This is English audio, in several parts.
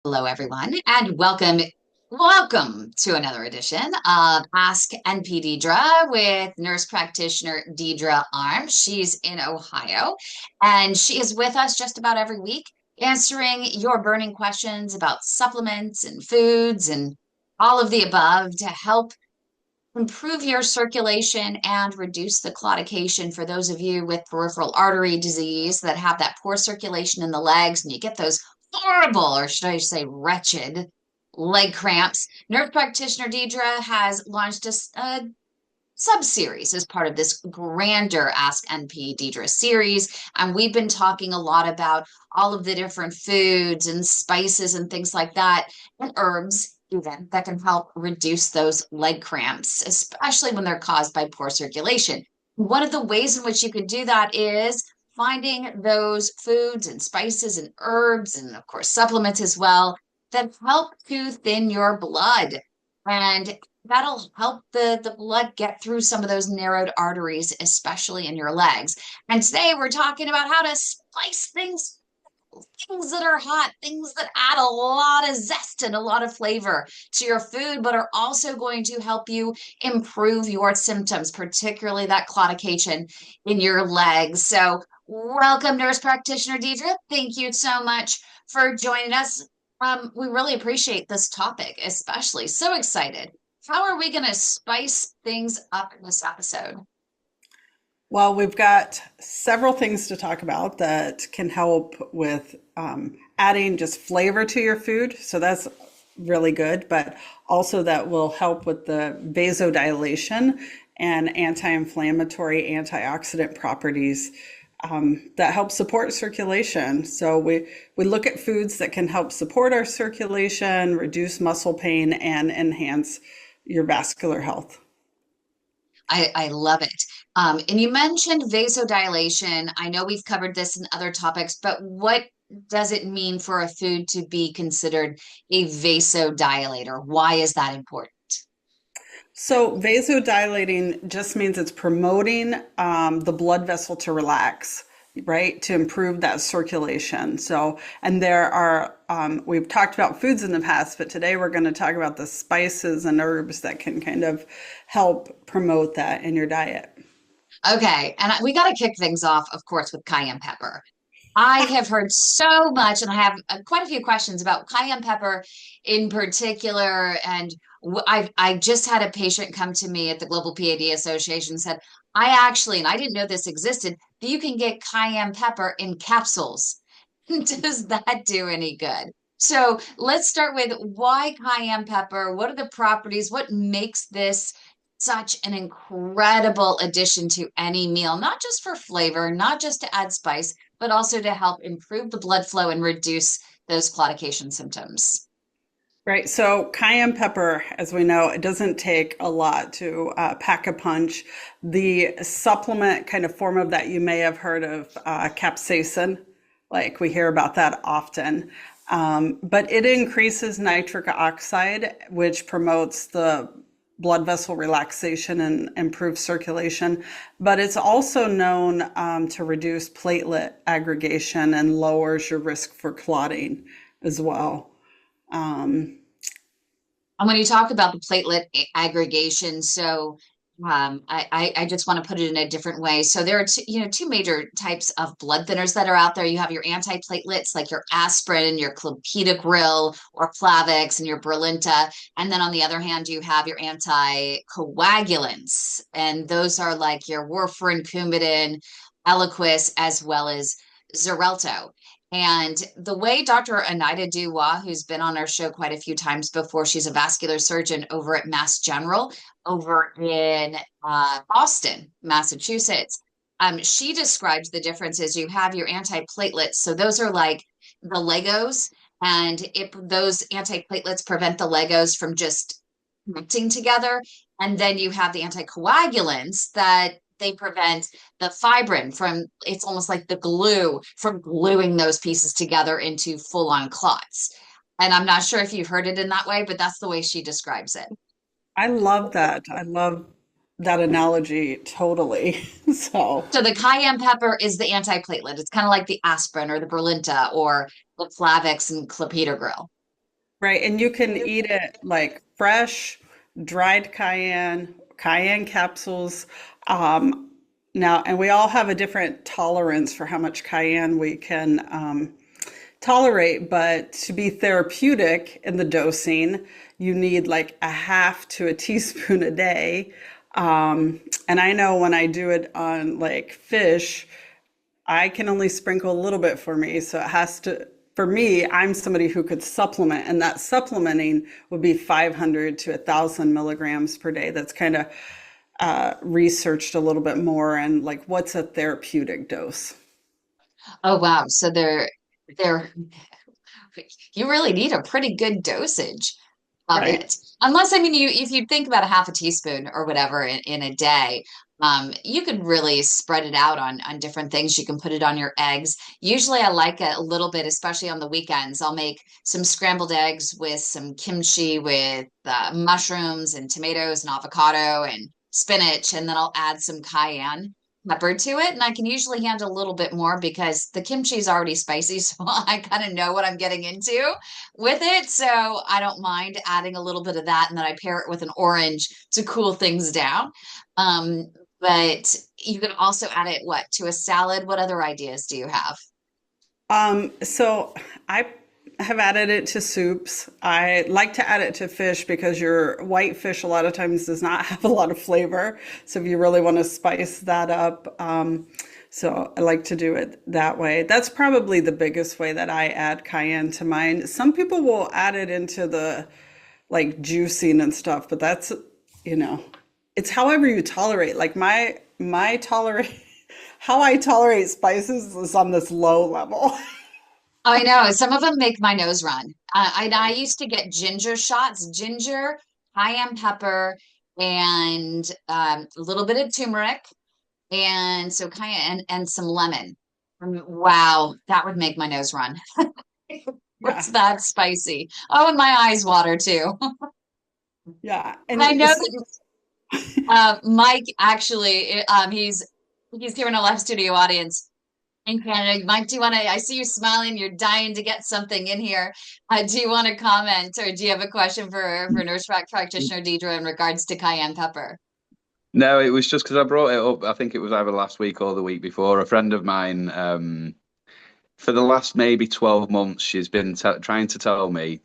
Hello, everyone, and welcome to another edition of Ask NP Deidre with Nurse Practitioner Deidre Arms. She's in Ohio, and she is with us just about every week, answering your burning questions about supplements and foods and all of the above to help improve your circulation and reduce the claudication for those of you with peripheral artery disease that have that poor circulation in the legs and you get those horrible, or should I say wretched, leg cramps. Nurse Practitioner Deidre has launched a sub-series as part of this grander Ask NP Deidre series. And we've been talking a lot about all of the different foods and spices and things like that, and herbs even, that can help reduce those leg cramps, especially when they're caused by poor circulation. One of the ways in which you can do that is finding those foods and spices and herbs, and of course supplements as well, that help to thin your blood. And that'll help the blood get through some of those narrowed arteries, especially in your legs. And today we're talking about how to spice things that are hot, things that add a lot of zest and a lot of flavor to your food, but are also going to help you improve your symptoms, particularly that claudication in your legs. So welcome, Nurse Practitioner Deidre. Thank you so much for joining us. We really appreciate this topic, especially. So excited. How are we going to spice things up in this episode? Well, we've got several things to talk about that can help with adding just flavor to your food. So that's really good, but also that will help with the vasodilation and anti-inflammatory, antioxidant properties that help support circulation. So we look at foods that can help support our circulation, reduce muscle pain, and enhance your vascular health. I love it. And you mentioned vasodilation. I know we've covered this in other topics, but what does it mean for a food to be considered a vasodilator? Why is that important? So vasodilating just means it's promoting the blood vessel to relax, right? To improve that circulation. So, and there are, we've talked about foods in the past, but today we're going to talk about the spices and herbs that can kind of help promote that in your diet. Okay, and we got to kick things off, of course, with cayenne pepper. I have heard so much, and I have quite a few questions about cayenne pepper in particular. And I just had a patient come to me at the Global PAD Association and said, I actually, and I didn't know this existed, that you can get cayenne pepper in capsules. Does that do any good? So let's start with why cayenne pepper? What are the properties? What makes this such an incredible addition to any meal, not just for flavor, not just to add spice, but also to help improve the blood flow and reduce those claudication symptoms? Right. So cayenne pepper, as we know, it doesn't take a lot to pack a punch. The supplement kind of form of that, you may have heard of capsaicin, like we hear about that often. But it increases nitric oxide, which promotes the blood vessel relaxation and improve circulation. But it's also known to reduce platelet aggregation and lowers your risk for clotting as well. And when you talk about the platelet aggregation, so I just want to put it in a different way. So there are two major types of blood thinners that are out there. You have your antiplatelets, like your aspirin, your clopidogrel or Plavix, and your Brilinta. And then on the other hand, you have your anticoagulants, and those are like your warfarin, Coumadin, Eliquis, as well as Xarelto. And the way Dr. Anita Duwa, who's been on our show quite a few times before, she's a vascular surgeon over at Mass General over in Boston, Massachusetts. She describes the differences. You have your antiplatelets. So those are like the Legos, and those antiplatelets prevent the Legos from just connecting together. And then you have the anticoagulants that they prevent the fibrin from, it's almost like the glue, from gluing those pieces together into full-on clots. And I'm not sure if you've heard it in that way, but that's the way she describes it. I love that. I love that analogy totally. So, So the cayenne pepper is the antiplatelet. It's kind of like the aspirin or the Brilinta or the Plavix and clopidogrel. Right, and you can eat it like fresh, dried cayenne, cayenne capsules. Um, Now, and we all have a different tolerance for how much cayenne we can tolerate, but to be therapeutic in the dosing, you need like a half to a teaspoon a day. And I know when I do it on like fish, I can only sprinkle a little bit for me. So it has to, for me, I'm somebody who could supplement, and that supplementing would be 500 to 1,000 milligrams per day. That's kind of researched a little bit more and like what's a therapeutic dose. Oh wow. So they're you really need a pretty good dosage of Right. it. Unless, I mean, if you think about a half a teaspoon or whatever in a day, you could really spread it out on different things. You can put it on your eggs. Usually I like it a little bit, especially on the weekends. I'll make some scrambled eggs with some kimchi with mushrooms and tomatoes and avocado and spinach, and then I'll add some cayenne pepper to it. And I can usually handle a little bit more because the kimchi is already spicy, so I kind of know what I'm getting into with it. So I don't mind adding a little bit of that. And then I pair it with an orange to cool things down. Um, but you can also add it, what, to a salad? What other ideas do you have? So I have added it to soups. I like to add it to fish because your white fish a lot of times does not have a lot of flavor. So if you really want to spice that up, so I like to do it that way. That's probably the biggest way that I add cayenne to mine. Some people will add it into the like juicing and stuff, but that's, you know, it's however you tolerate. Like my tolerate how I tolerate spices is on this low level. I know some of them make my nose run. I used to get ginger shots, ginger, cayenne pepper, and a little bit of turmeric, and so cayenne and some lemon. Wow, that would make my nose run. Yeah. It's that spicy. Oh, and my eyes water too. Yeah. And I And know that Mike actually, he's here in a live studio audience in Canada. Mike, do you want to? I see you smiling. You're dying to get something in here. Do you want to comment, or do you have a question for Practitioner Deidre in regards to cayenne pepper? No, it was just because I brought it up. I think it was either last week or the week before. A friend of mine, for the last maybe 12 months, she's been t trying to tell me,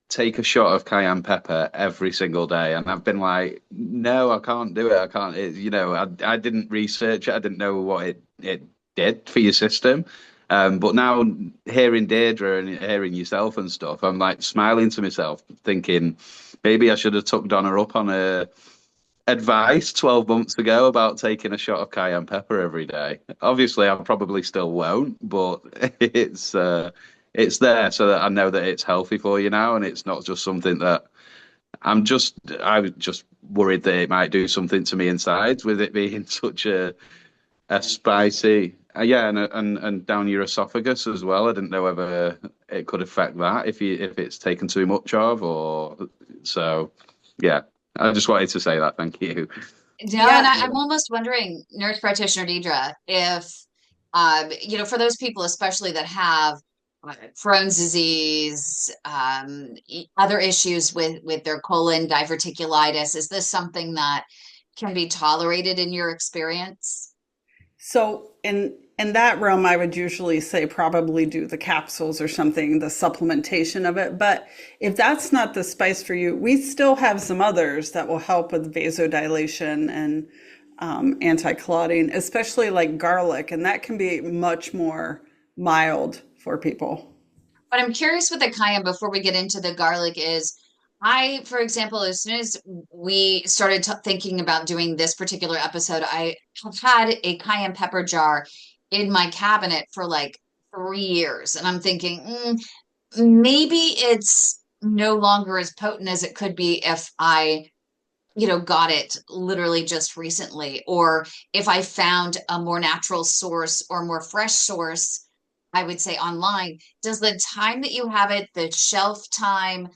take a shot of cayenne pepper every single day. And I've been like, no, I can't do it. I can't, I didn't research it. I didn't know what it did for your system. But now hearing Deirdre and hearing yourself and stuff, I'm like smiling to myself, thinking maybe I should have took Donna up on a advice 12 months ago about taking a shot of cayenne pepper every day. Obviously, I probably still won't, but it's there so that I know that it's healthy for you now, and it's not just something that I was just worried that it might do something to me inside with it being such a spicy, yeah, and down your esophagus as well. I didn't know whether it could affect that if it's taken too much of, or so. Yeah, I just wanted to say that. Thank you. No, and yeah, I'm almost wondering, Nurse Practitioner Deidre, if for those people especially that have Crohn's disease, other issues with their colon, diverticulitis, is this something that can be tolerated in your experience? so in that realm, I would usually say probably do the capsules or something, the supplementation of it. But if that's not the spice for you, we still have some others that will help with vasodilation and anti-clotting, especially like garlic, and that can be much more mild for people. But I'm curious with the cayenne before we get into the garlic is for example, as soon as we started thinking about doing this particular episode, I have had a cayenne pepper jar in my cabinet for like 3 years. And I'm thinking, maybe it's no longer as potent as it could be if I, got it literally just recently, or if I found a more natural source or more fresh source, I would say online. Does the time that you have it, the shelf time,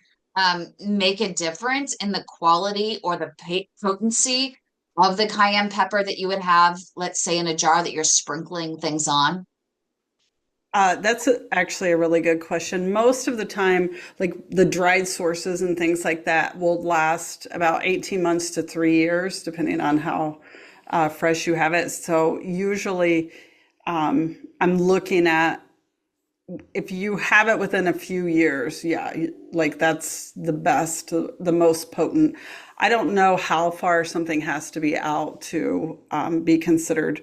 make a difference in the quality or the potency of the cayenne pepper that you would have, let's say, in a jar that you're sprinkling things on? Actually a really good question. Most of the time, like the dried sources and things like that will last about 18 months to 3 years, depending on how fresh you have it. So usually, I'm looking at if you have it within a few years, yeah, like that's the best, the most potent. I don't know how far something has to be out to be considered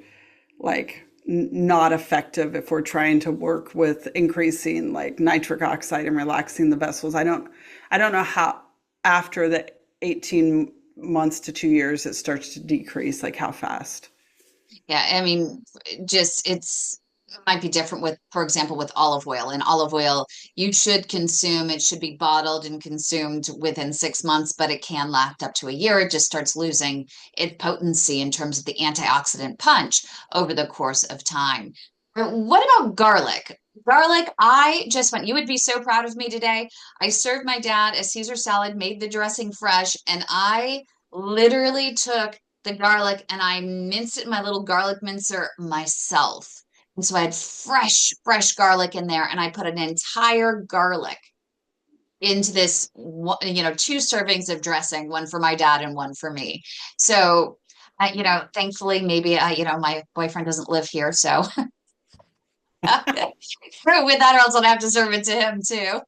like not effective if we're trying to work with increasing like nitric oxide and relaxing the vessels. I don't know how after the 18 months to 2 years it starts to decrease, like how fast. Yeah, I mean, just it might be different with, for example, with olive oil. In olive oil, you should consume, it should be bottled and consumed within 6 months, but it can last up to a year. It just starts losing its potency in terms of the antioxidant punch over the course of time. But what about garlic? Garlic, I just went, you would be so proud of me today. I served my dad a Caesar salad, made the dressing fresh, and I literally took the garlic and I minced it in my little garlic mincer myself. And so I had fresh garlic in there, and I put an entire garlic into this, two servings of dressing, one for my dad and one for me. So, thankfully, maybe, my boyfriend doesn't live here. So with that, or else I'll have to serve it to him too.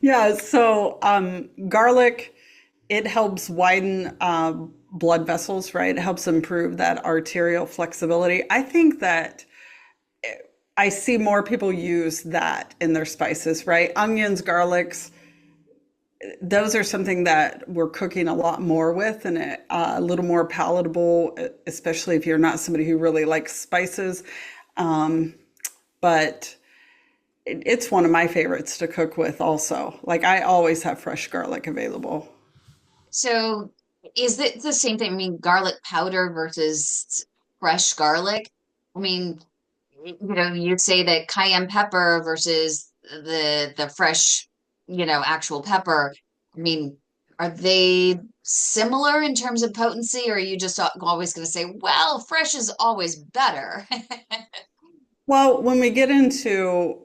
Yeah, so garlic, it helps widen blood vessels, right? It helps improve that arterial flexibility. I think that I see more people use that in their spices, right? Onions, garlics, those are something that we're cooking a lot more with and a little more palatable, especially if you're not somebody who really likes spices. Um, but it's one of my favorites to cook with also. Like I always have fresh garlic available. So is it the same thing? I mean, garlic powder versus fresh garlic? I mean, you say that cayenne pepper versus the fresh, actual pepper. I mean, are they similar in terms of potency, or are you just always going to say, well, fresh is always better? Well, when we get into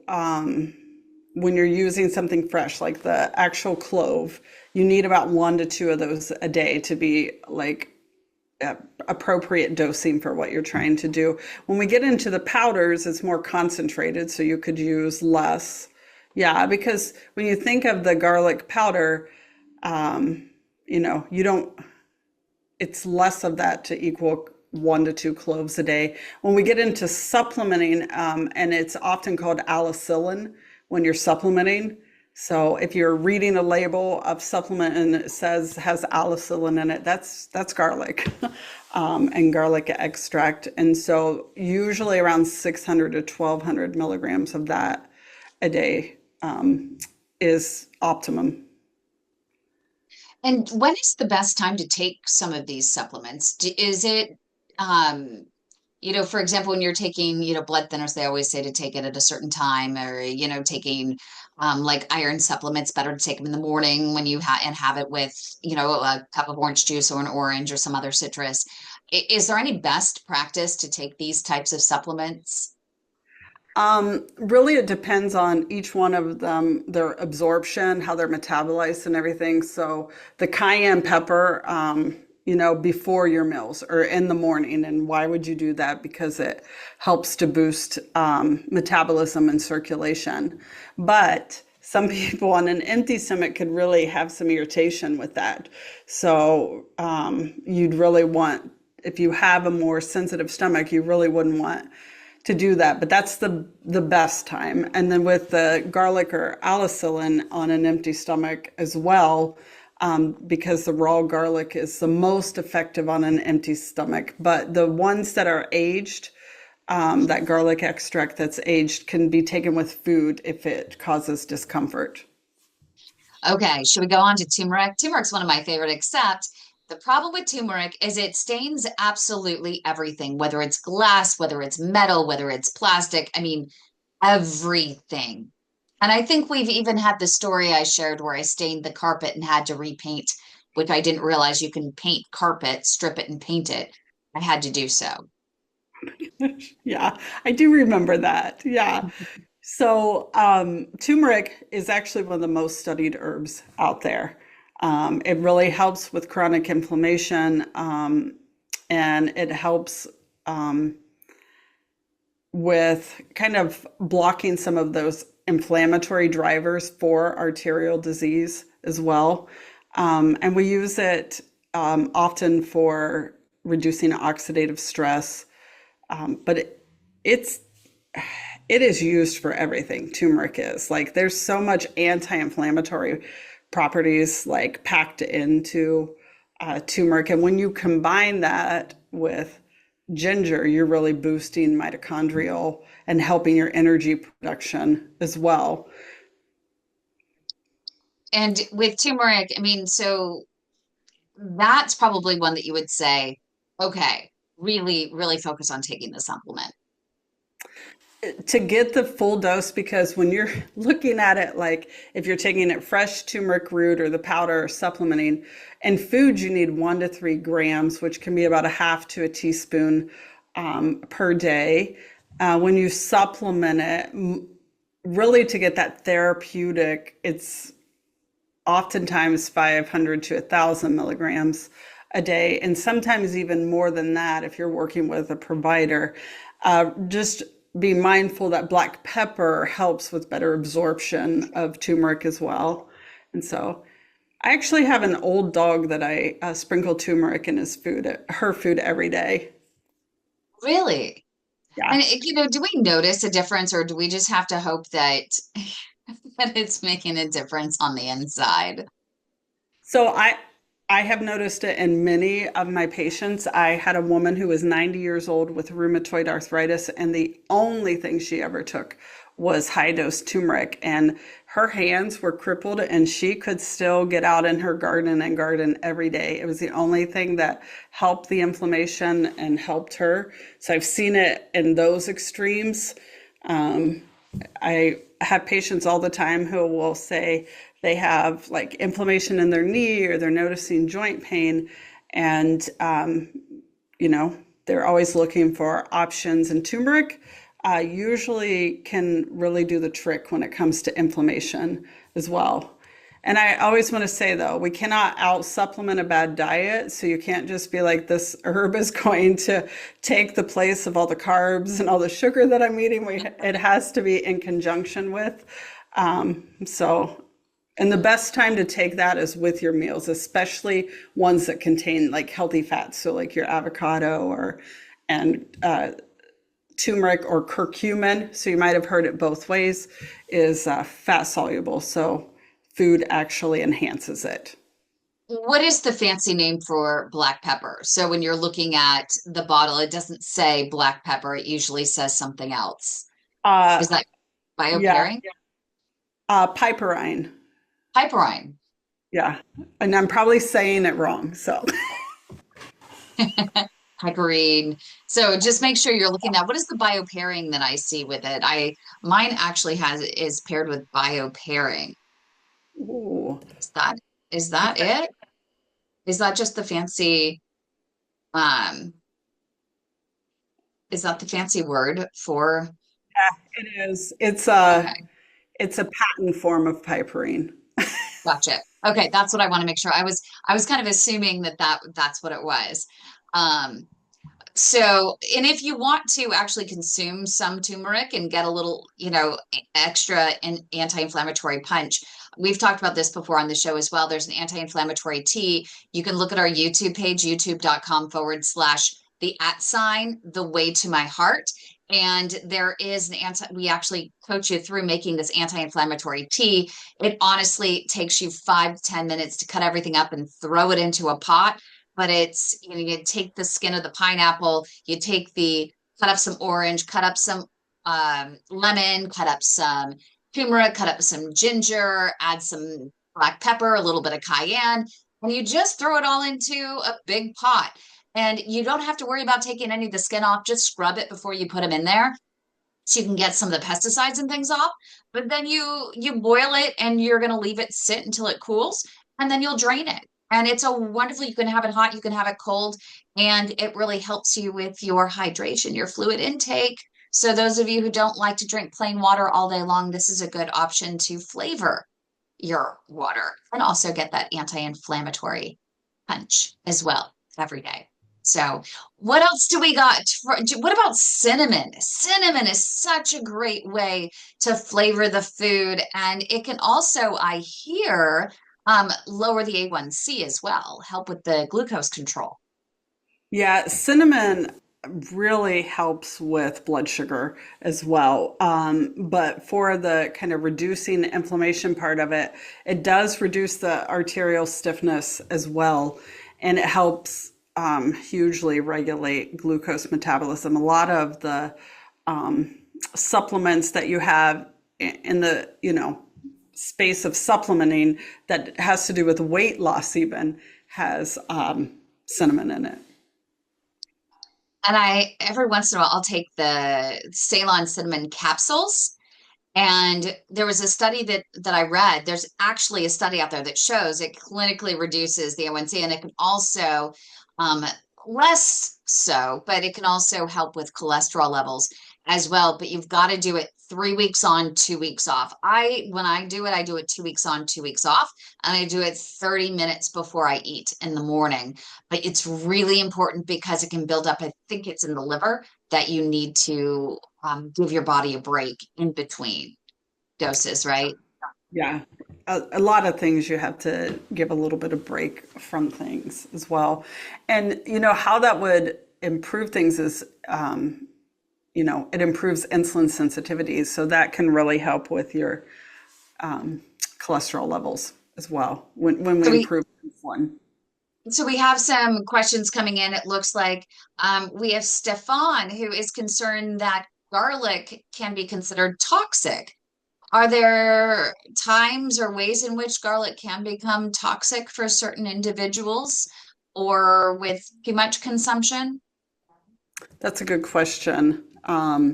when you're using something fresh, like the actual clove, you need about 1 to 2 of those a day to be like appropriate dosing for what you're trying to do. When we get into the powders, it's more concentrated, so you could use less. Yeah, because when you think of the garlic powder, you don't, it's less of that to equal 1 to 2 cloves a day. When we get into supplementing, and it's often called alicillin when you're supplementing. So if you're reading a label of supplement and it says has alicillin in it, that's garlic and garlic extract. And so usually around 600 to 1200 milligrams of that a day is optimum. And when is the best time to take some of these supplements? Is it, um, for example, when you're taking, blood thinners, they always say to take it at a certain time, or, taking like iron supplements, better to take them in the morning when and have it with, a cup of orange juice or an orange or some other citrus. Is there any best practice to take these types of supplements? Really, it depends on each one of them, their absorption, how they're metabolized and everything. So the cayenne pepper, before your meals or in the morning. And why would you do that? Because it helps to boost metabolism and circulation. But some people on an empty stomach could really have some irritation with that. So you'd really want, if you have a more sensitive stomach, you really wouldn't want to do that, but that's the best time. And then with the garlic or alicillin on an empty stomach as well, because the raw garlic is the most effective on an empty stomach. But the ones that are aged, that garlic extract that's aged can be taken with food if it causes discomfort. Okay, should we go on to turmeric? Turmeric's one of my favorite, except the problem with turmeric is it stains absolutely everything, whether it's glass, whether it's metal, whether it's plastic. I mean, everything. And I think we've even had the story I shared where I stained the carpet and had to repaint, which I didn't realize you can paint carpet, strip it and paint it. I had to do so. Yeah, I do remember that. Yeah. So, turmeric is actually one of the most studied herbs out there. It really helps with chronic inflammation, and it helps um, with kind of blocking some of those inflammatory drivers for arterial disease as well. And we use it often for reducing oxidative stress, but it's it is used for everything. Turmeric is like there's so much anti-inflammatory properties like packed into turmeric, and when you combine that with ginger, you're really boosting mitochondrial and helping your energy production as well. And with turmeric, I mean, so that's probably one that you would say, okay, really, really focus on taking the supplement. To get the full dose, because when you're looking at it, like if you're taking it fresh turmeric root or the powder or supplementing, in food you need 1 to 3 grams, which can be about a half to a teaspoon per day. When you supplement it, really to get that therapeutic, it's oftentimes 500 to 1,000 milligrams a day, and sometimes even more than that if you're working with a provider. Just be mindful that black pepper helps with better absorption of turmeric as well. And so I actually have an old dog that I sprinkle turmeric in his food, her food every day. Really? Yeah. And do we notice a difference, or do we just have to hope that that it's making a difference on the inside? So I have noticed it in many of my patients. I had a woman who was 90 years old with rheumatoid arthritis, and the only thing she ever took was high dose turmeric. And her hands were crippled, and she could still get out in her garden and garden every day. It was the only thing that helped the inflammation and helped her. So I've seen it in those extremes. Um, I have patients all the time who will say they have like inflammation in their knee or they're noticing joint pain, and you know they're always looking for options. And turmeric usually can really do the trick when it comes to inflammation as well. And I always want to say though, we cannot out supplement a bad diet. So you can't just be like, this herb is going to take the place of all the carbs and all the sugar that I'm eating. It has to be in conjunction with. So, and the best time to take that is with your meals, especially ones that contain like healthy fats. So like your avocado and turmeric or curcumin. So you might have heard it both ways, is fat soluble. So food actually enhances it. What is the fancy name for black pepper? So when you're looking at the bottle, it doesn't say black pepper. It usually says something else. Uh, Is that yeah, biopairing? piperine. Piperine. Yeah, and I'm probably saying it wrong. So Piperine. So just make sure you're looking at what is the biopairing that I see with it. Mine actually has is paired with biopairing. ooh, Is that is that it? Is that just the fancy um is that the fancy word for it is. okay, It's a patent form of piperine. gotcha. Okay, that's what I want to make sure. I was kind of assuming that's what it was. Um So, and if you want to actually consume some turmeric and get a little, extra anti-inflammatory punch, we've talked about this before on the show as well. There's an anti-inflammatory tea. You can look at our YouTube page, youtube.com/ the @ sign, the way to my heart. And there is we actually coach you through making this anti-inflammatory tea. It honestly takes you 5 to 10 minutes to cut everything up and throw it into a pot, but it's you take the skin of the pineapple, you cut up some orange, cut up some lemon, cut up some turmeric, cut up some ginger, add some black pepper, a little bit of cayenne, and you just throw it all into a big pot. And you don't have to worry about taking any of the skin off. Just scrub it before you put them in there so you can get some of the pesticides and things off. But then you boil it and you're going to leave it sit until it cools, and then you'll drain it. And it's a wonderful, you can have it hot, you can have it cold, and it really helps you with your hydration, your fluid intake. So those of you who don't like to drink plain water all day long, this is a good option to flavor your water and also get that anti-inflammatory punch as well every day. So what else do we got? What about cinnamon? Cinnamon is such a great way to flavor the food, and it can also, I hear, lower the A1C as well, help with the glucose control. Yeah, cinnamon really helps with blood sugar as well. But for the kind of reducing the inflammation part of it, it does reduce the arterial stiffness as well. And it helps hugely regulate glucose metabolism. A lot of the supplements that you have in the, space of supplementing that has to do with weight loss even has cinnamon in it. And every once in a while, I'll take the Ceylon cinnamon capsules. And there was a study that I read. There's actually a study out there that shows it clinically reduces the A1C, and it can also, um, less so, but it can also help with cholesterol levels as well. But you've got to do it 3 weeks on, 2 weeks off. When I do it 2 weeks on, 2 weeks off, and I do it 30 minutes before I eat in the morning. But it's really important because it can build up. I think it's in the liver that you need to give your body a break in between doses, right? Yeah, a lot of things you have to give a little bit of break from things as well. And how that would improve things is, it improves insulin sensitivity. So that can really help with your cholesterol levels as well when we So we improve insulin. so we have some questions coming in. It looks like we have Stefan who is concerned that garlic can be considered toxic. Are there times or ways in which garlic can become toxic for certain individuals or with too much consumption? That's a good question. I've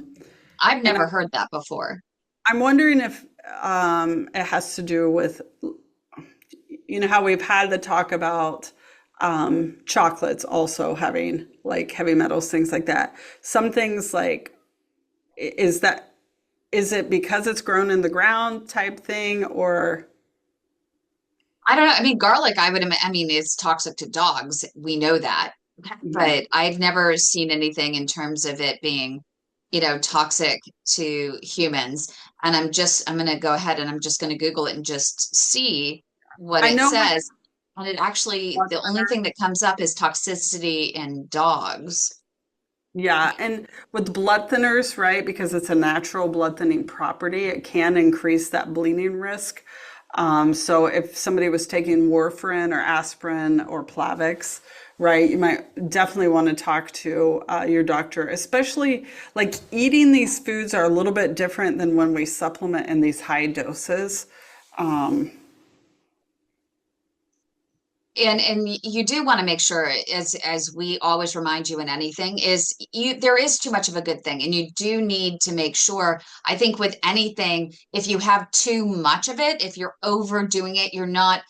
And never heard that before. I'm wondering if it has to do with, how we've had the talk about chocolates also having like heavy metals, things like that. Some things like, is it because it's grown in the ground type thing, or? I don't know. I mean, garlic, I mean, it's toxic to dogs. We know that. Mhm. But I've never seen anything in terms of it being, toxic to humans. And I'm going to go ahead and I'm just going to Google it and just see what I it know with says. And it actually, the only thing that comes up is toxicity in dogs. Yeah, and with blood thinners, right, because it's a natural blood thinning property, it can increase that bleeding risk. So if somebody was taking warfarin or aspirin or Plavix, right, you might definitely want to talk to your doctor, especially like eating these foods are a little bit different than when we supplement in these high doses. Um, And you do want to make sure, as we always remind you in anything, is there is too much of a good thing, and you do need to make sure. I think with anything, if you have too much of it, if you're overdoing it, you're not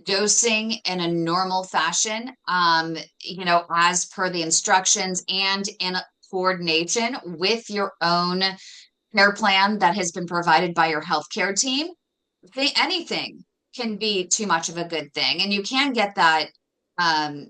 dosing in a normal fashion, as per the instructions and in coordination with your own care plan that has been provided by your healthcare team. Anything can be too much of a good thing, and you can get that. Um,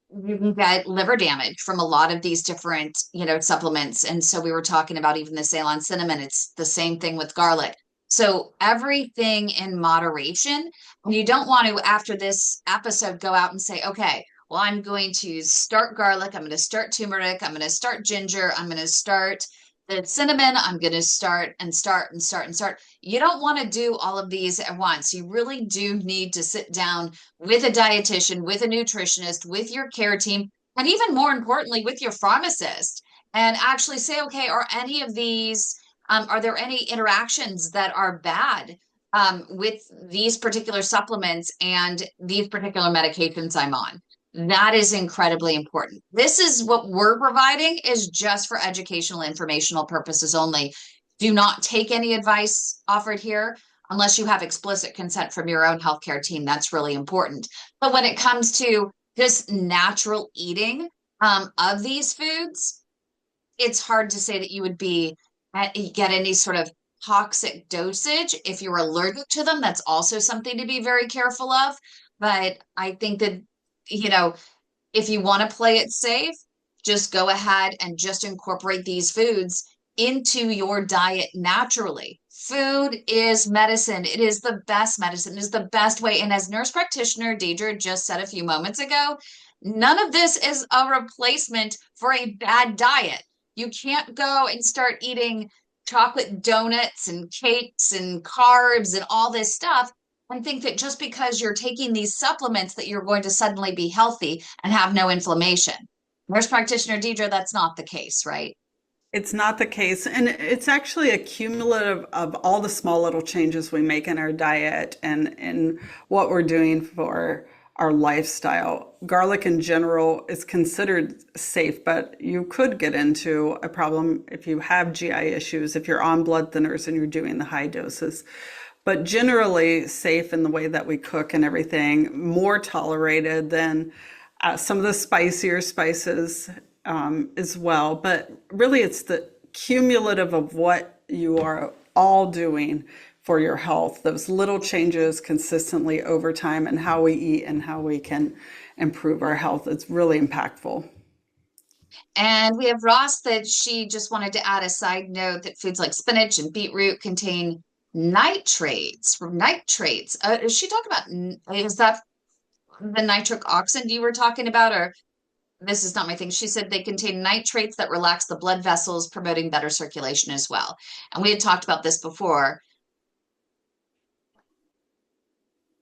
you can get liver damage from a lot of these different, supplements. And so we were talking about even the Ceylon cinnamon. It's the same thing with garlic. So everything in moderation. And you don't want to, after this episode, go out and say, okay, well, I'm going to start garlic. I'm going to start turmeric. I'm going to start ginger. I'm going to start the cinnamon. I'm going to start and start and start and start. You don't want to do all of these at once. You really do need to sit down with a dietitian, with a nutritionist, with your care team, and even more importantly, with your pharmacist, and actually say, okay, are there any interactions that are bad with these particular supplements and these particular medications I'm on? That is incredibly important. This is what we're providing is just for educational, informational purposes only. Do not take any advice offered here. unless you have explicit consent from your own healthcare team. That's really important. But when it comes to just natural eating of these foods, it's hard to say that you would get any sort of toxic dosage. If you're allergic to them, that's also something to be very careful of. But I think that, you know, if you want to play it safe, just go ahead and just incorporate these foods into your diet naturally. Food is medicine. It is the best medicine. It is the best way. And as nurse practitioner Deidre just said a few moments ago, none of this is a replacement for a bad diet. You can't go and start eating chocolate donuts and cakes and carbs and all this stuff and think that just because you're taking these supplements that you're going to suddenly be healthy and have no inflammation. Nurse practitioner Deidre, that's not the case, right? It's not the case. And it's actually a cumulative of all the small little changes we make in our diet and what we're doing for our lifestyle. Garlic in general is considered safe, but you could get into a problem if you have GI issues, if you're on blood thinners and you're doing the high doses. But generally safe in the way that we cook and everything, more tolerated than some of the spicier spices as well. But really, it's the cumulative of what you are all doing for your health, those little changes consistently over time, and how we eat and how we can improve our health. It's really impactful. And we have Ross that she just wanted to add a side note that foods like spinach and beetroot contain nitrates from nitrates. Is she talking about, is that the nitric oxide you were talking about, or this is not my thing? She said they contain nitrates that relax the blood vessels, promoting better circulation as well. And we had talked about this before.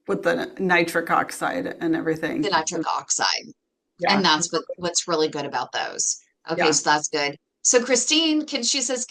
With the nitric oxide and everything. The nitric oxide. Yeah. And that's what's really good about those. Okay, Yeah. so that's good. So Christine, she says,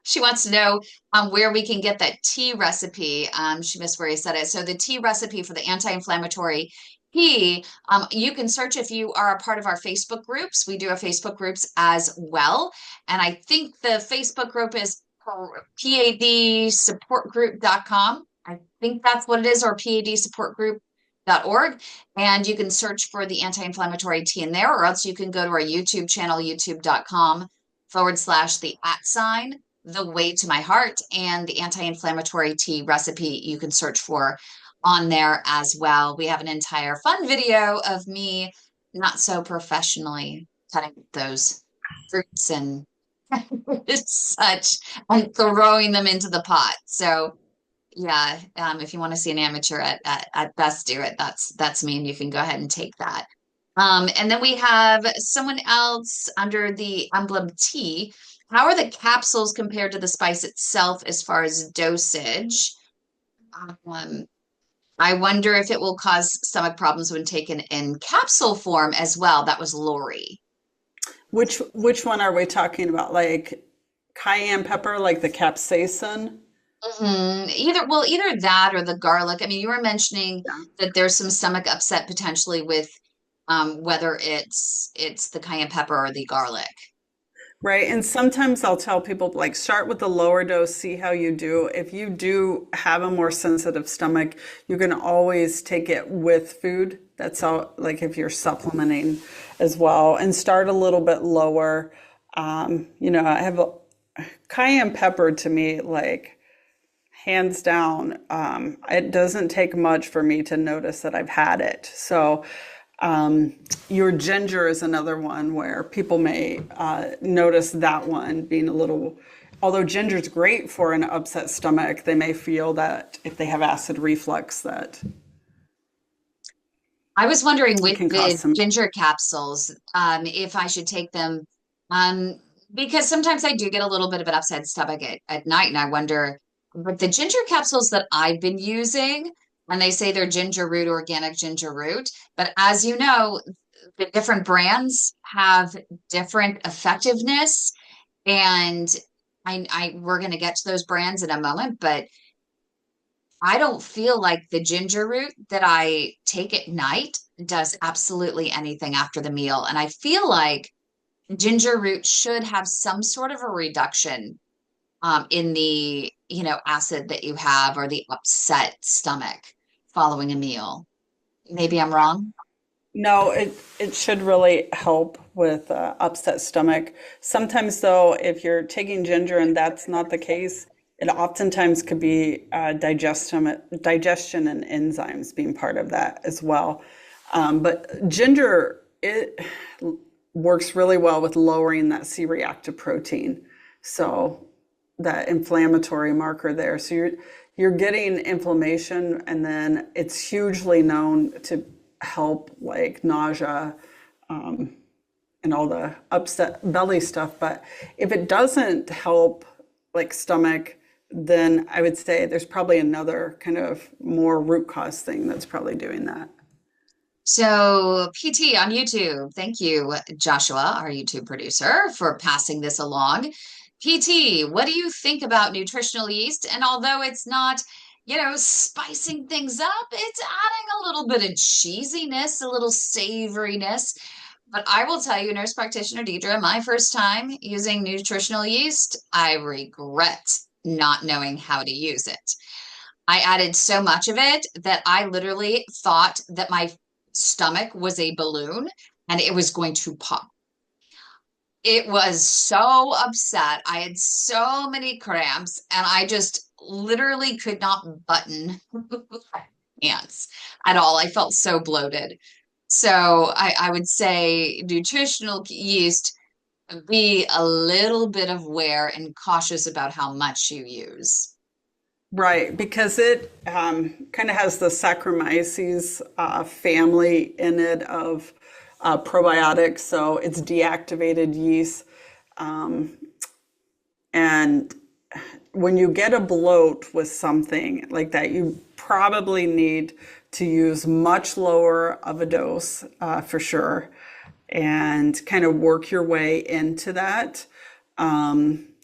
she wants to know where we can get that tea recipe. She missed where he said it. So the tea recipe for the anti-inflammatory tea, you can search if you are a part of our Facebook groups. We do have Facebook groups as well. And I think the Facebook group is padsupportgroup.com. I think that's what it is, or padsupportgroup.org. And you can search for the anti-inflammatory tea in there, or else you can go to our YouTube channel, youtube.com/the the way to my heart, and the anti-inflammatory tea recipe you can search for on there as well. We have an entire fun video of me not so professionally cutting those fruits and such and throwing them into the pot. So yeah, if you want to see an amateur at best do it, that's me, and you can go ahead and take that. And then we have someone else under the emblem T. How are the capsules compared to the spice itself as far as dosage? I wonder if it will cause stomach problems when taken in capsule form as well. That was Lori. Which one are we talking about? Like cayenne pepper, like the capsaicin? Either that or the garlic. I mean, you were mentioning that there's some stomach upset potentially with whether it's the cayenne pepper or the garlic. Right. And sometimes I'll tell people, like, start with the lower dose, see how you do. If you do have a more sensitive stomach, you can always take it with food. That's all, like if you're supplementing as well, and start a little bit lower. I have cayenne pepper to me, like, hands down, it doesn't take much for me to notice that I've had it. So your ginger is another one where people may notice that one being a little, although ginger is great for an upset stomach, they may feel that if they have acid reflux that I was wondering with the some ginger capsules, if I should take them, because sometimes I do get a little bit of an upset stomach at night, and I wonder, but the ginger capsules that I've been using, and they say they're ginger root, organic ginger root, but as you know, the different brands have different effectiveness, and we're going to get to those brands in a moment, but I don't feel like the ginger root that I take at night does absolutely anything after the meal. And I feel like ginger root should have some sort of a reduction in the, acid that you have or the upset stomach following a meal. Maybe I'm wrong. No, it should really help with upset stomach. Sometimes, though, if you're taking ginger and that's not the case, it oftentimes could be digestion and enzymes being part of that as well. But ginger, it works really well with lowering that C-reactive protein. So that inflammatory marker there. So you're getting inflammation, and then it's hugely known to help like nausea and all the upset belly stuff. But if it doesn't help like stomach, then I would say there's probably another kind of more root cause thing that's probably doing that. So, PT on YouTube. Thank you, Joshua, our YouTube producer, for passing this along. PT, what do you think about nutritional yeast? And although it's not, spicing things up, it's adding a little bit of cheesiness, a little savoriness. But I will tell you, Nurse Practitioner Deidre, my first time using nutritional yeast, I regret not knowing how to use it. I added so much of it that I literally thought that my stomach was a balloon and it was going to pop. It was so upset. I had so many cramps and I just literally could not button pants at all. I felt so bloated. So I would say nutritional yeast, be a little bit aware and cautious about how much you use. Right, because it kind of has the Saccharomyces family in it of probiotics, so it's deactivated yeast. And when you get a bloat with something like that, you probably need to use much lower of a dose for sure, and kind of work your way into that.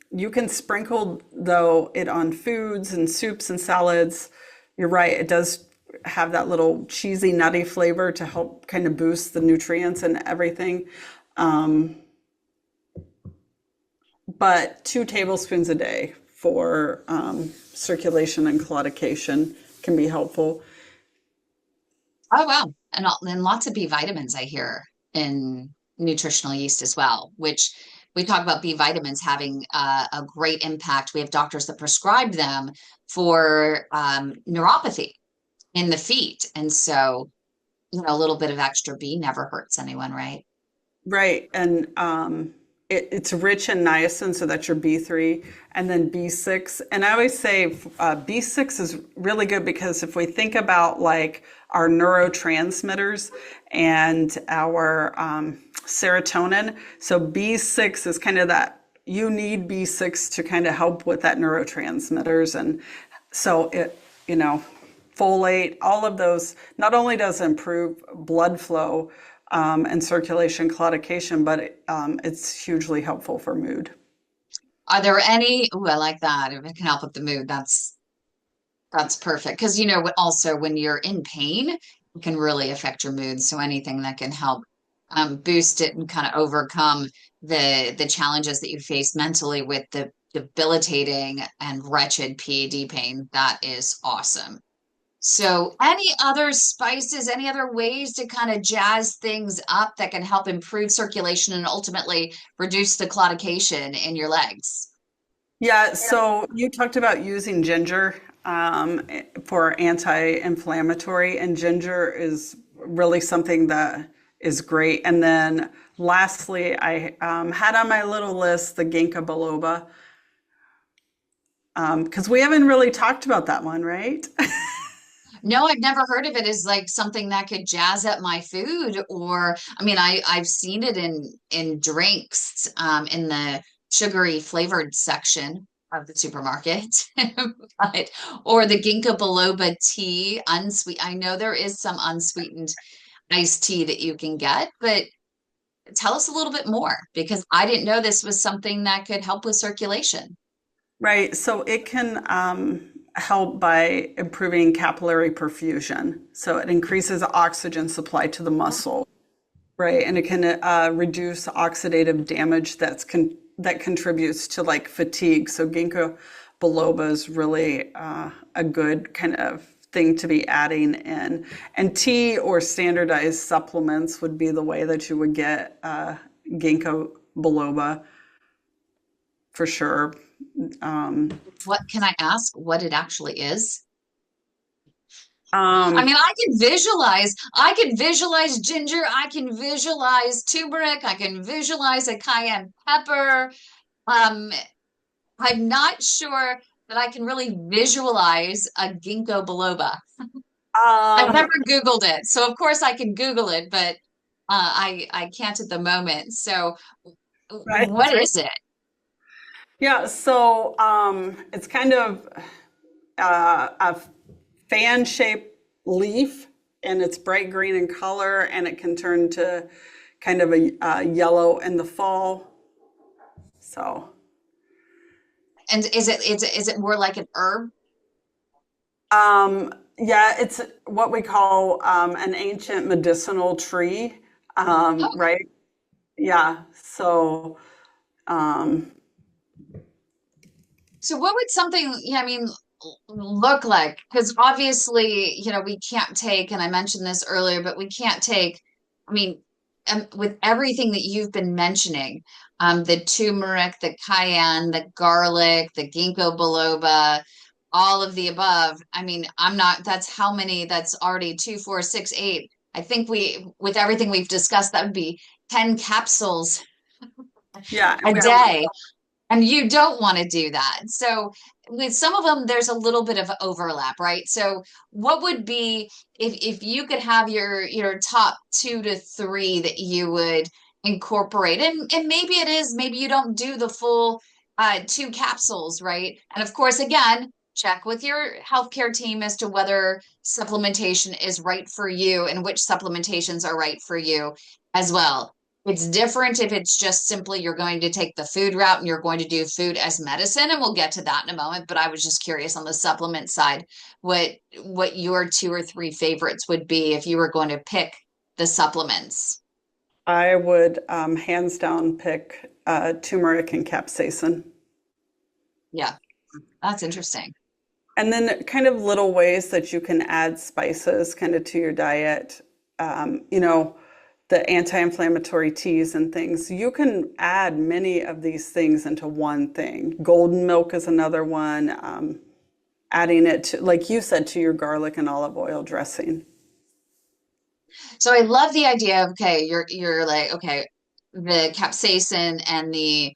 You can sprinkle, though, it on foods and soups and salads. You're right, it does have that little cheesy, nutty flavor to help kind of boost the nutrients and everything. But 2 tablespoons a day for circulation and claudication can be helpful. Oh, wow. And lots of B vitamins I hear in nutritional yeast as well, which we talk about B vitamins having a great impact. We have doctors that prescribe them for neuropathy in the feet. And so, a little bit of extra B never hurts anyone, right? Right, and it's rich in niacin, so that's your B3, and then B6. And I always say B6 is really good because if we think about like our neurotransmitters and our serotonin, so B6 is kind of that, you need B6 to kind of help with that neurotransmitters. And so folate, all of those, not only does it improve blood flow, and circulation claudication, but it's hugely helpful for mood. Are there any, I like that. If it can help with the mood, that's perfect. Because also when you're in pain, it can really affect your mood. So anything that can help boost it and kind of overcome the challenges that you face mentally with the debilitating and wretched PAD pain, that is awesome. So, any other spices, any other ways to kind of jazz things up that can help improve circulation and ultimately reduce the claudication in your legs? Yeah, so you talked about using ginger for anti-inflammatory, and ginger is really something that is great. And then lastly, I had on my little list the ginkgo biloba, because we haven't really talked about that one, right? No, I've never heard of it as like something that could jazz up my food, or I mean, I've seen it in drinks, in the sugary flavored section of the supermarket, but or the ginkgo biloba tea, unsweet. I know there is some unsweetened iced tea that you can get, but tell us a little bit more because I didn't know this was something that could help with circulation. Right, so it can help by improving capillary perfusion. So it increases oxygen supply to the muscle, right? And it can reduce oxidative damage that's that contributes to like fatigue. So ginkgo biloba is really a good kind of thing to be adding in. And tea or standardized supplements would be the way that you would get ginkgo biloba for sure. What can I ask what it actually is? I Um, mean, I can visualize ginger, I can visualize turmeric, I can visualize a cayenne pepper. Um, I'm not sure that I can really visualize a ginkgo biloba. I've um, never Googled it, so of course I can Google it, but I can't at the moment. So, right. what is it? Yeah, so it's kind of a fan-shaped leaf, and it's bright green in color, and it can turn to kind of a yellow in the fall. So, And is it more like an herb? yeah, it's what we call an ancient medicinal tree, right? Yeah. So, um, So what would something, yeah, I mean, look like? Because obviously, we can't take, and I mentioned this earlier, but we can't take, I mean, with everything that you've been mentioning, the turmeric, the cayenne, the garlic, the ginkgo biloba, all of the above. I mean, that's how many, that's already two, four, six, eight. I think with everything we've discussed, that would be 10 capsules yeah, a and we don't. day. And you don't want to do that. So with some of them, there's a little bit of overlap, right? So what would be if you could have your top two to three that you would incorporate? And maybe it is, maybe you don't do the full two capsules, right? And of course, again, check with your healthcare team as to whether supplementation is right for you and which supplementations are right for you as well. It's different if it's just simply you're going to take the food route and you're going to do food as medicine, and we'll get to that in a moment. But I was just curious on the supplement side, what your two or three favorites would be if you were going to pick the supplements. I would hands down pick turmeric and capsaicin. Yeah, that's interesting. And then kind of little ways that you can add spices kind of to your diet. You know, the anti-inflammatory teas and things. You can add many of these things into one thing. Golden milk is another one. Adding it to, like you said, to your garlic and olive oil dressing. So I love the idea of, okay, you're like, okay, the capsaicin and the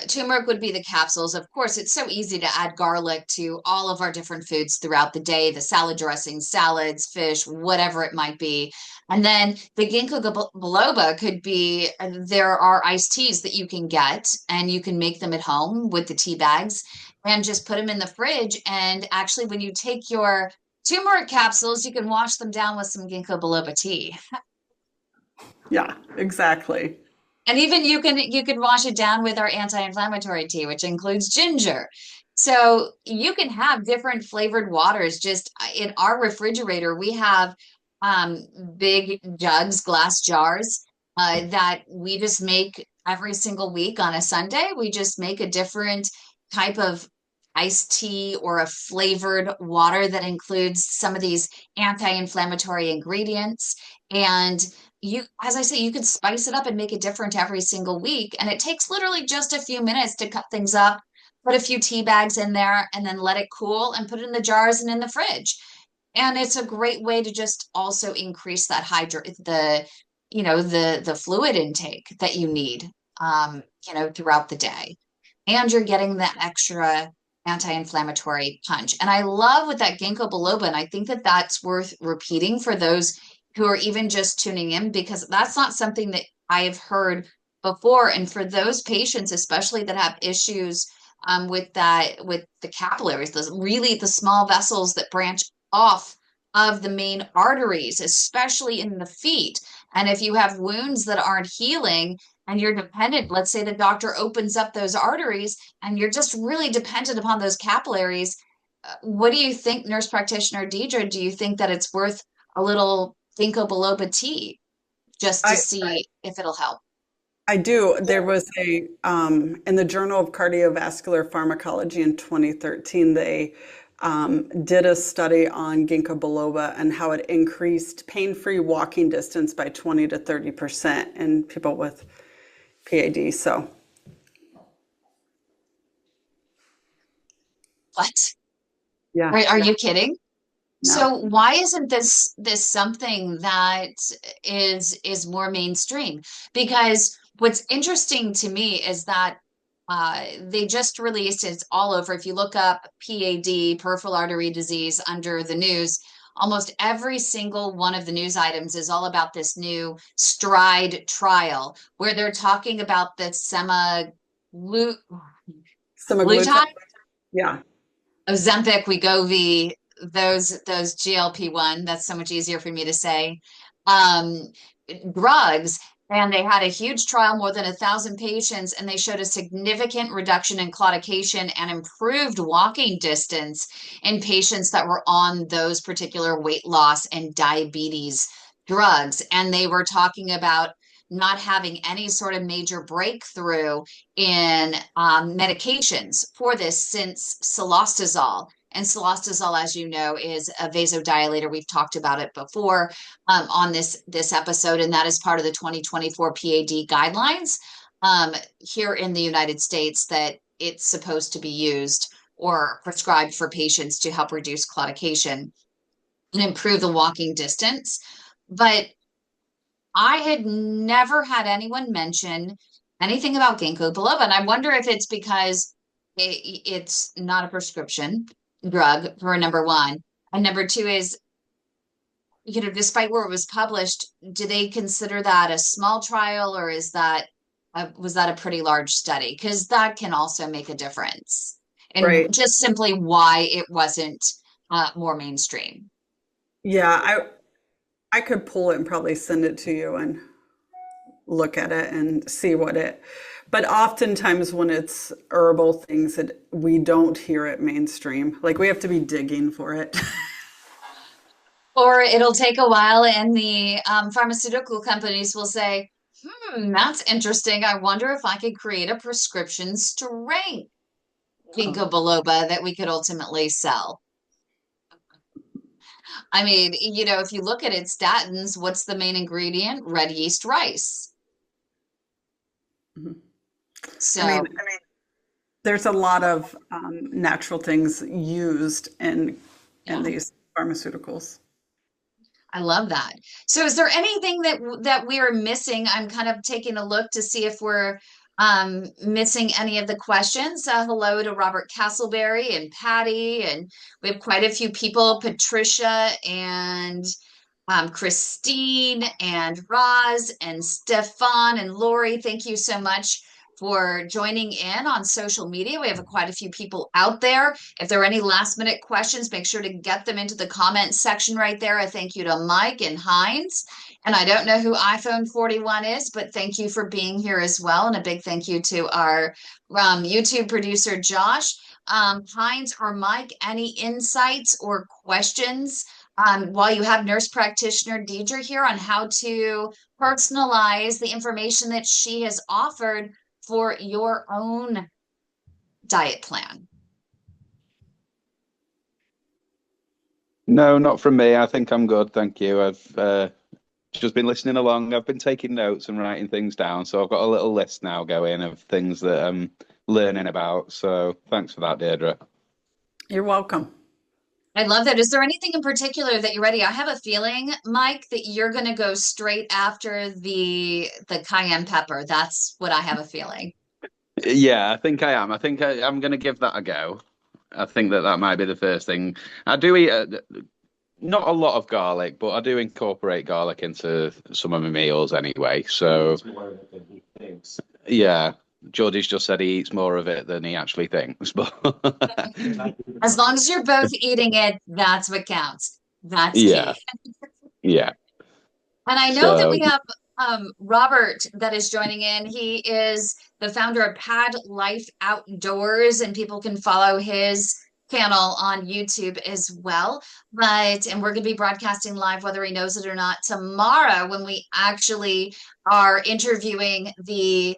turmeric would be the capsules. Of course, it's so easy to add garlic to all of our different foods throughout the day, the salad dressings, salads, fish, whatever it might be. And then the ginkgo biloba could be, there are iced teas that you can get and you can make them at home with the tea bags and just put them in the fridge. And actually, when you take your turmeric capsules, you can wash them down with some ginkgo biloba tea. Yeah, exactly. And even you can wash it down with our anti-inflammatory tea, which includes ginger. So you can have different flavored waters. Just in our refrigerator, we have um, big jugs, glass jars that we just make every single week on a Sunday. We just make a different type of iced tea or a flavored water that includes some of these anti-inflammatory ingredients. And as I say, you could spice it up and make it different every single week. And it takes literally just a few minutes to cut things up, put a few tea bags in there, and then let it cool and put it in the jars and in the fridge. And it's a great way to just also increase that the fluid intake that you need, throughout the day. And you're getting that extra anti-inflammatory punch. And I love with that ginkgo biloba, and I think that that's worth repeating for those who are even just tuning in, because that's not something that I have heard before. And for those patients, especially that have issues with the capillaries, the small vessels that branch off of the main arteries, especially in the feet. And if you have wounds that aren't healing and you're dependent, let's say the doctor opens up those arteries and you're just really dependent upon those capillaries. What do you think, Nurse Practitioner Deidre? Do you think that it's worth a little ginkgo biloba tea just to I see if it'll help? I do. There was in the Journal of Cardiovascular Pharmacology in 2013, they did a study on ginkgo biloba and how it increased pain-free walking distance by 20 to 30% in people with PAD. So, What? yeah, Are you kidding? no, So why isn't this something that is more mainstream? Because what's interesting to me is that they just released, it's all over. If you look up PAD, peripheral artery disease, under the news, almost every single one of the news items is all about this new STRIDE trial where they're talking about the semaglutide. semaglutide, Yeah, Ozempic, Wegovy, those GLP-1, that's so much easier for me to say, um, drugs. And they had a huge trial, more than 1,000 patients, and they showed a significant reduction in claudication and improved walking distance in patients that were on those particular weight loss and diabetes drugs. And they were talking about not having any sort of major breakthrough in medications for this since cilostazol. And cilostazol, as you know, is a vasodilator. We've talked about it before on this episode, and that is part of the 2024 PAD guidelines here in the United States, that it's supposed to be used or prescribed for patients to help reduce claudication and improve the walking distance. But I had never had anyone mention anything about ginkgo biloba, and I wonder if it's because it's not a prescription drug, for number one, and number two is, despite where it was published, do they consider that a small trial, or is that was that a pretty large study? Because that can also make a difference, and right. just simply why it wasn't more mainstream. Yeah, I could pull it and probably send it to you and look at it and see what it. But oftentimes when it's herbal things, we don't hear it mainstream. Like we have to be digging for it. Or it'll take a while, and the pharmaceutical companies will say, that's interesting. I wonder if I could create a prescription strength Oh, ginkgo biloba that we could ultimately sell. I mean, if you look at it, statins, what's the main ingredient? Red yeast rice. mhm. I mean, So there's a lot of natural things used in yeah, these pharmaceuticals. I love that. So is there anything that we are missing? I'm kind of taking a look to see if we're missing any of the questions. Hello to Robert Castleberry and Patty, and we have quite a few people, Patricia and Christine and Roz and Stefan and Lori. Thank you so much for joining in on social media. We have quite a few people out there. If there are any last minute questions, make sure to get them into the comment section right there. A thank you to Mike and Heinz. And I don't know who iPhone 41 is, but thank you for being here as well. And a big thank you to our YouTube producer, Josh. Heinz or Mike, any insights or questions while you have Nurse Practitioner Deidre here on how to personalize the information that she has offered for your own diet plan? No, not from me. I think I'm good. Thank you. I've just been listening along. I've been taking notes and writing things down. So I've got a little list now going of things that I'm learning about. So thanks for that, Deirdre. You're welcome. I love that. Is there anything in particular that you're ready? I have a feeling, Mike, that you're going to go straight after the cayenne pepper. That's what I have a feeling. Yeah, I think I am. I think I'm going to give that a go. I think that that might be the first thing. I do eat not a lot of garlic, but I do incorporate garlic into some of my meals anyway. So yeah, Geordie's just said he eats more of it than he actually thinks. But As long as you're both eating it, that's what counts. That's yeah, key. yeah. And I know that So we have Robert that is joining in. He is the founder of Pad Life Outdoors, and people can follow his channel on YouTube as well. And we're going to be broadcasting live, whether he knows it or not, tomorrow when we actually are interviewing the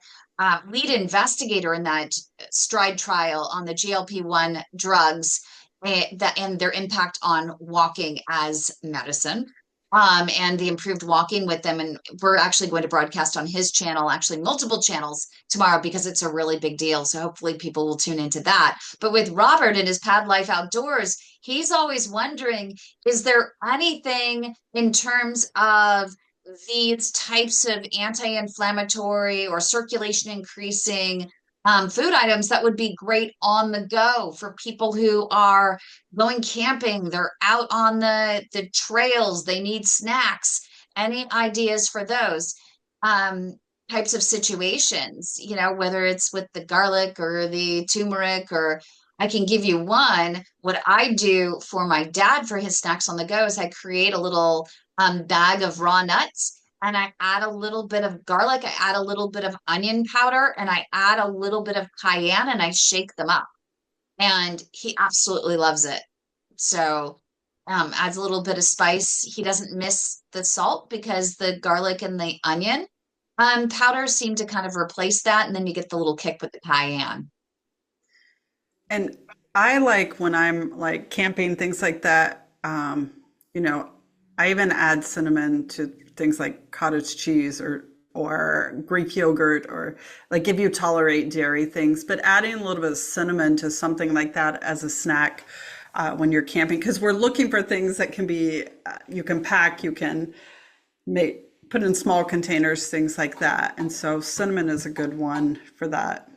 lead investigator in that STRIDE trial on the GLP-1 drugs and their impact on walking as medicine. And the improved walking with them. And we're actually going to broadcast on his channel, actually multiple channels tomorrow, because it's a really big deal. So hopefully people will tune into that. But with Robert and his Pad Life Outdoors, he's always wondering, is there anything in terms of these types of anti-inflammatory or circulation increasing food items that would be great on the go for people who are going camping, they're out on the trails, they need snacks. Any ideas for those types of situations, whether it's with the garlic or the turmeric, or I can give you one. What I do for my dad for his snacks on the go is I create a little bag of raw nuts, and I add a little bit of garlic, I add a little bit of onion powder, and I add a little bit of cayenne, and I shake them up. And he absolutely loves it. So adds a little bit of spice. He doesn't miss the salt because the garlic and the onion powder seem to kind of replace that. And then you get the little kick with the cayenne. And I like when I'm like camping, things like that. I even add cinnamon to things like cottage cheese or Greek yogurt, or like if you tolerate dairy things, but adding a little bit of cinnamon to something like that as a snack when you're camping, because we're looking for things that can be, you can pack, you can put in small containers, things like that. And so cinnamon is a good one for that.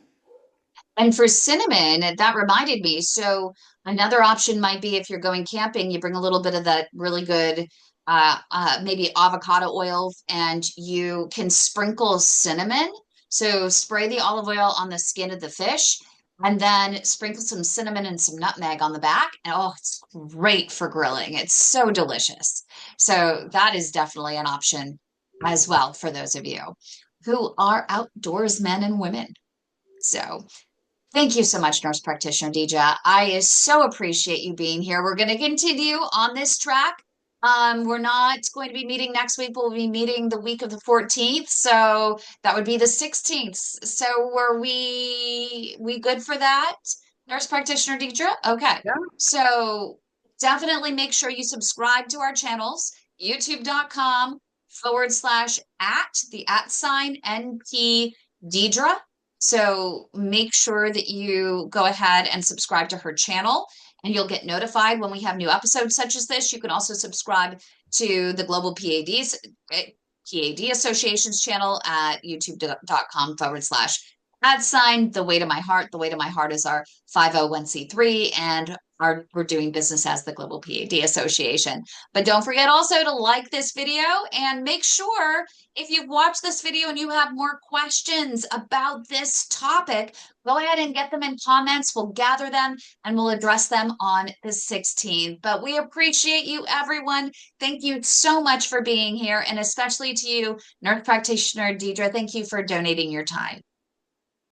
And for cinnamon, that reminded me. So another option might be if you're going camping, you bring a little bit of that really good, maybe avocado oil, and you can sprinkle cinnamon. So spray the olive oil on the skin of the fish, and then sprinkle some cinnamon and some nutmeg on the back. And oh, it's great for grilling. It's so delicious. So that is definitely an option as well for those of you who are outdoors men and women. So thank you so much, Nurse Practitioner Deidre. I so appreciate you being here. We're going to continue on this track. We're not going to be meeting next week. We'll be meeting the week of the 14th. So that would be the 16th. So were we good for that, Nurse Practitioner Deidre? Okay. Yeah. So definitely make sure you subscribe to our channels, youtube.com/@the @NP Deidre. So make sure that you go ahead and subscribe to her channel, and you'll get notified when we have new episodes such as this. You can also subscribe to the Global PAD Association's channel at youtube.com/@ the way to my heart. The way to my heart is our 501(c)(3), and we're doing business as the Global PAD Association. But don't forget also to like this video, and make sure if you've watched this video and you have more questions about this topic, go ahead and get them in comments. We'll gather them and we'll address them on the 16th. But we appreciate you, everyone. Thank you so much for being here, and especially to you, Nurse Practitioner Deidre. Thank you for donating your time.